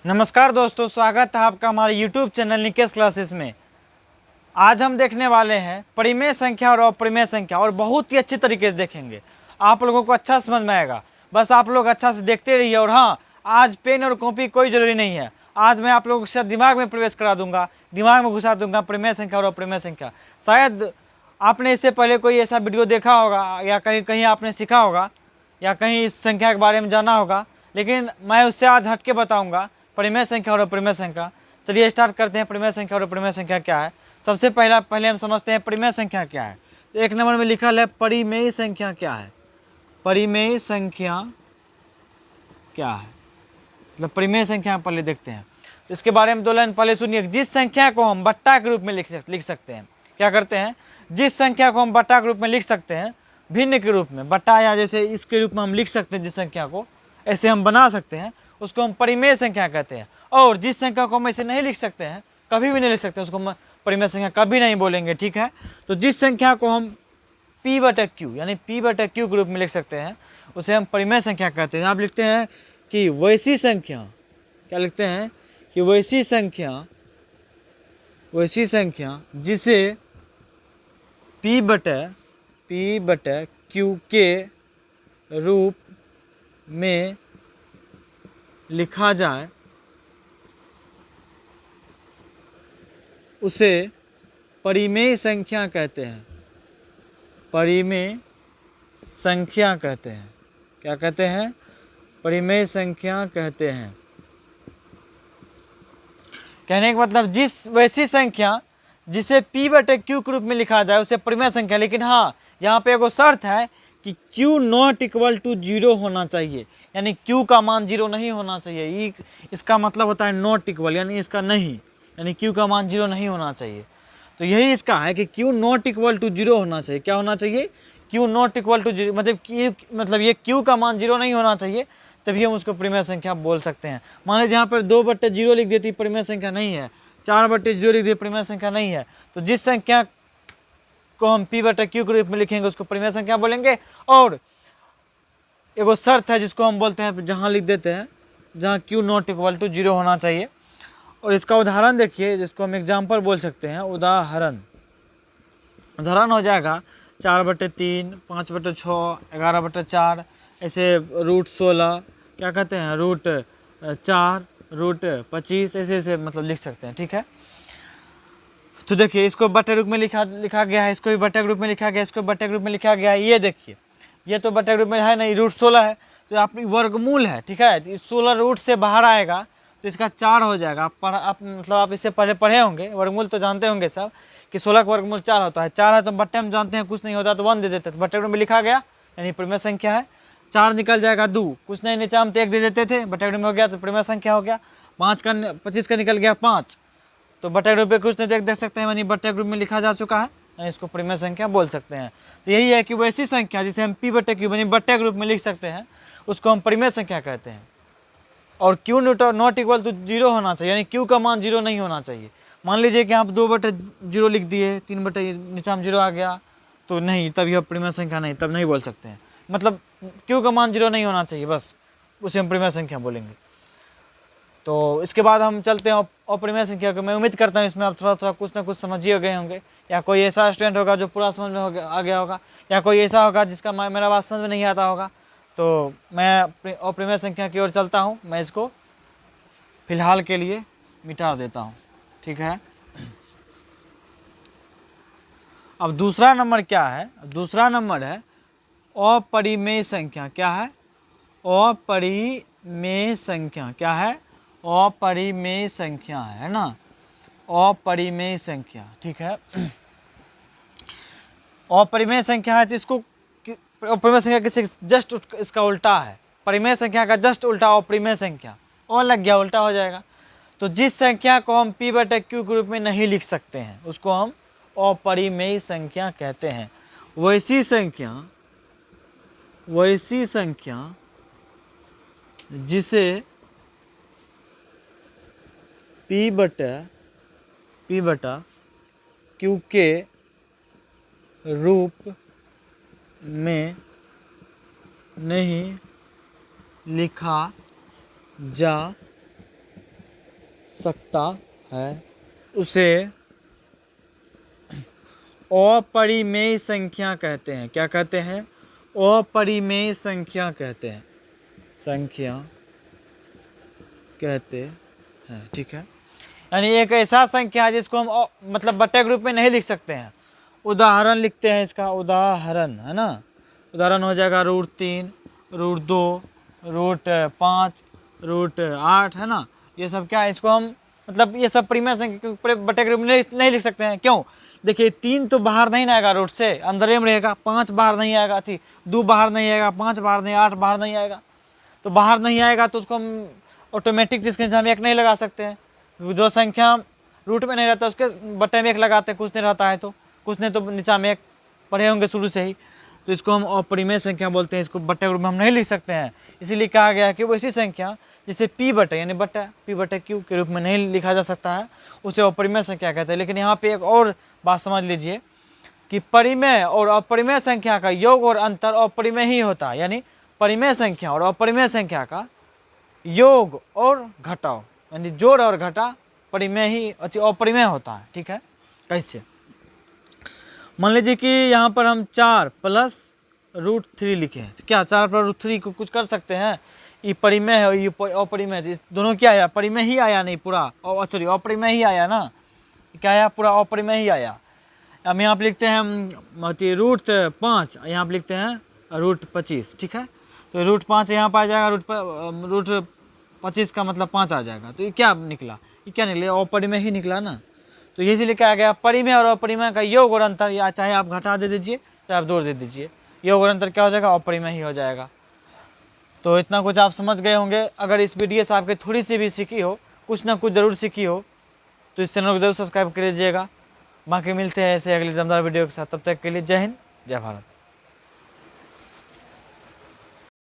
नमस्कार दोस्तों, स्वागत है आपका हमारे YouTube चैनल निकेश क्लासेस में। आज हम देखने वाले हैं परिमेय संख्या और अपरिमेय संख्या, और बहुत ही अच्छी तरीके से देखेंगे। आप लोगों को अच्छा समझ में आएगा, बस आप लोग अच्छा से देखते रहिए। और हाँ, आज पेन और कॉपी कोई ज़रूरी नहीं है। आज मैं आप लोगों के साथ दिमाग में प्रवेश करा दूंगा, दिमाग में घुसा दूंगा परिमेय संख्या और अपरिमेय संख्या। शायद आपने इससे पहले कोई ऐसा वीडियो देखा होगा, या कहीं कहीं आपने सीखा होगा, या कहीं इस संख्या के बारे में जाना होगा, लेकिन मैं उससे आज हटके बताऊंगा परिमेय संख्या और अपरिमेय संख्या। चलिए स्टार्ट करते हैं। परिमेय संख्या और अपरिमेय संख्या क्या है। सबसे पहले हम समझते हैं परिमेय संख्या क्या है। तो एक नंबर में लिखा है परिमेय संख्या क्या है। परिमेय संख्या क्या है, मतलब परिमेय संख्या पहले देखते हैं। तो इसके बारे में दो लाइन पहले सुनिए। जिस संख्या को हम बट्टा के रूप में लिख सकते हैं, क्या करते हैं, जिस संख्या को हम बट्टा के रूप में लिख सकते हैं, भिन्न के रूप में, बट्टा या जैसे इसके रूप में हम लिख सकते हैं, जिस संख्या को ऐसे हम बना सकते हैं, उसको हम परिमेय संख्या कहते हैं। और जिस संख्या को हम ऐसे नहीं लिख सकते हैं, कभी भी नहीं लिख सकते, उसको हम परिमेय संख्या कभी नहीं बोलेंगे, ठीक है। तो जिस संख्या को हम P/Q यानी P/Q के रूप में लिख सकते हैं, उसे हम परिमेय संख्या कहते हैं। आप लिखते हैं कि वैसी संख्या, क्या लिखते हैं कि वैसी संख्या जिसे P/Q के रूप में लिखा जाए, उसे परिमेय संख्या कहते हैं। परिमेय संख्या कहते हैं। क्या कहते हैं? परिमेय संख्या कहते हैं। कहने का मतलब वैसी संख्या जिसे P/Q के रूप में लिखा जाए, उसे परिमेय संख्या। लेकिन हाँ, यहाँ पे एगो शर्त है कि Q नॉट इक्वल टू 0 होना चाहिए, यानी Q का मान 0 नहीं होना चाहिए। इसका मतलब होता है नॉट इक्वल, यानी इसका नहीं, यानी Q का मान 0 नहीं होना चाहिए। तो यही इसका है कि Q नॉट इक्वल टू 0 होना चाहिए। क्या होना चाहिए? Q नॉट इक्वल टू 0, मतलब ये Q का मान 0 नहीं होना चाहिए, तभी हम उसको परिमेय संख्या बोल सकते हैं। मान लीजिए यहाँ पर 2/0 लिख देती, परिमेय संख्या नहीं है। 4/0 लिख दी, परिमेय संख्या नहीं है। तो जिस संख्या को हम P/Q के रूप में लिखेंगे, उसको परिमेय संख्या बोलेंगे। और एगो शर्त है जिसको हम बोलते हैं, जहाँ लिख देते हैं जहाँ Q नॉट इक्वल टू 0 होना चाहिए। और इसका उदाहरण देखिए, जिसको हम एग्जाम्पल बोल सकते हैं। उदाहरण हो जाएगा 4/3, 5/6, 11/4, ऐसे √16, क्या कहते हैं, √4, √25, ऐसे मतलब लिख सकते हैं, ठीक है। तो देखिए, इसको बट्टे रूप में लिखा गया है, इसको भी बट्टे रूप में लिखा गया है, इसको बट्टे रूप में लिखा गया है। ये देखिए, ये तो बट्टे रूप में है नहीं, √16 है, तो आप वर्गमूल है, ठीक है। 16 रूट से बाहर आएगा तो इसका 4 हो जाएगा। आप मतलब आप इसे पढ़े होंगे, वर्गमूल तो जानते होंगे सब कि 16 का वर्गमूल 4 होता है। 4 है तो बट्टे में जानते हैं कुछ नहीं होता तो 1 दे देते थे, बट्टे रूप में लिखा गया, यानी परिमेय संख्या है। 4 निकल जाएगा 2, कुछ नहीं, नीचे हम तो 1 दे देते थे, बट्टे रूप में हो गया तो परिमेय संख्या हो गया। 25 का निकल गया 5, तो बट्टे ग्रुप में कुछ नहीं देख सकते हैं, यानी बट्टे ग्रुप में लिखा जा चुका है, यानी इसको परिमेय संख्या बोल सकते हैं। तो यही है कि वैसी संख्या जिसे हम P/Q यानी बट्टे ग्रुप में लिख सकते हैं, उसको हम परिमेय संख्या कहते हैं। और Q नॉट इक्वल टू 0 होना चाहिए, यानी Q का मान 0 नहीं होना चाहिए। मान लीजिए कि आप 2/0 लिख दिए, 3 नीचे में 0 आ गया, तो नहीं, तब यह परिमेय संख्या नहीं, तब नहीं बोल सकते हैं। मतलब Q का मान 0 नहीं होना चाहिए, बस उसे हम परिमेय संख्या बोलेंगे। तो इसके बाद हम चलते हैं अपरिमेय संख्या को। मैं उम्मीद करता हूँ इसमें आप थोड़ा कुछ ना कुछ समझ ही गए होंगे, या कोई ऐसा स्टूडेंट होगा जो पूरा समझ में आ गया होगा, या कोई ऐसा होगा जिसका मेरा बात समझ में नहीं आता होगा। तो मैं अपरिमेय संख्या की ओर चलता हूँ, मैं इसको फिलहाल के लिए मिटा देता हूँ, ठीक है। अब दूसरा नंबर क्या है? दूसरा नंबर है अपरिमेय संख्या। क्या है? अपरिमेय संख्या। क्या है? अपरिमेय संख्या है ना, अपरिमेय संख्या, ठीक है। अपरिमेय संख्या है तो इसको अपरिमेय संख्या किसी जस्ट इसका उल्टा है, परिमेय संख्या का जस्ट उल्टा अपरिमेय संख्या, और लग गया, उल्टा हो जाएगा। तो जिस संख्या को हम P/Q के रूप में नहीं लिख सकते हैं, उसको हम अपरिमेय संख्या कहते हैं। वैसी संख्या जिसे P/Q के रूप में नहीं लिखा जा सकता है उसे अपरिमेय संख्या कहते हैं। क्या कहते हैं? अपरिमेय संख्या कहते हैं, संख्या कहते हैं। ठीक है, यानी एक ऐसा संख्या है जिसको हम मतलब बटे के रूप में नहीं लिख सकते हैं। उदाहरण लिखते हैं इसका, उदाहरण है ना, उदाहरण हो जाएगा √3, √2, √5, √8 है ना। ये सब क्या है, इसको हम मतलब ये सब परिमेय संख्या बटे के रूप में नहीं लिख सकते हैं। क्यों? देखिए 3 तो बाहर नहीं आएगा रूट से, अंदर में रहेगा। 5 बाहर नहीं आएगा, 2 बाहर नहीं आएगा, 5 बाहर नहीं, 8 बाहर नहीं आएगा। तो बाहर नहीं आएगा तो उसको हम ऑटोमेटिक जिसके नीचे हम 1 नहीं लगा सकते हैं, क्योंकि जो संख्या रूट में नहीं रहता उसके बटे में 1 लगाते हैं, कुछ नहीं रहता है तो कुछ नहीं, तो नीचा में 1 पढ़े होंगे शुरू से ही। तो इसको हम अपरिमेय संख्या बोलते हैं, इसको बटे के रूप में हम नहीं लिख सकते हैं। इसीलिए कहा गया कि वो ऐसी संख्या जिसे p बटे यानी बटा p बटे q के रूप में नहीं लिखा जा सकता है, उसे अपरिमेय संख्या कहते हैं। लेकिन यहाँ पे एक और बात समझ लीजिए कि परिमेय और अपरिमेय संख्या का योग और अंतर अपरिमेय ही होता है। यानी परिमेय संख्या और अपरिमेय संख्या का योग और घटाव यानी जोड़ और घटा परिमेय ही अपरिमेय होता है। ठीक है, कैसे? मान लीजिए कि यहाँ पर हम 4 + √3 लिखे हैं, तो क्या 4 + √3 को कुछ कर सकते हैं? ये परिमेय है, ये अपरिमेय है, दोनों क्या आया? परिमेय ही आया, नहीं पूरा सॉरी अपरिमेय ही आया ना। क्या आया? पूरा अपरिमेय ही आया। अब यहाँ पे लिखते हैं √5, यहाँ पे लिखते हैं √25। ठीक है, तो √5 यहाँ पर आ जाएगा, √25 का मतलब 5 आ जाएगा। तो ये क्या निकला? ये क्या निकला? अपरिमेय ही निकला ना। तो ये इसलिए कहा गया परिमेय और अपरिमेय का योग और अंतर, या चाहे आप घटा दे दीजिए चाहे आप जोड़ दे दीजिए, योग और अंतर क्या हो जाएगा? अपरिमेय ही हो जाएगा। तो इतना कुछ आप समझ गए होंगे। अगर इस वीडियो से आपके थोड़ी सी भी सीखी हो, कुछ ना कुछ ज़रूर सीखी हो, तो इस चैनल को जरूर सब्सक्राइब कर लीजिएगा। बाकी मिलते हैं ऐसे अगली दमदार वीडियो के साथ, तब तक के लिए जय हिंद, जय भारत।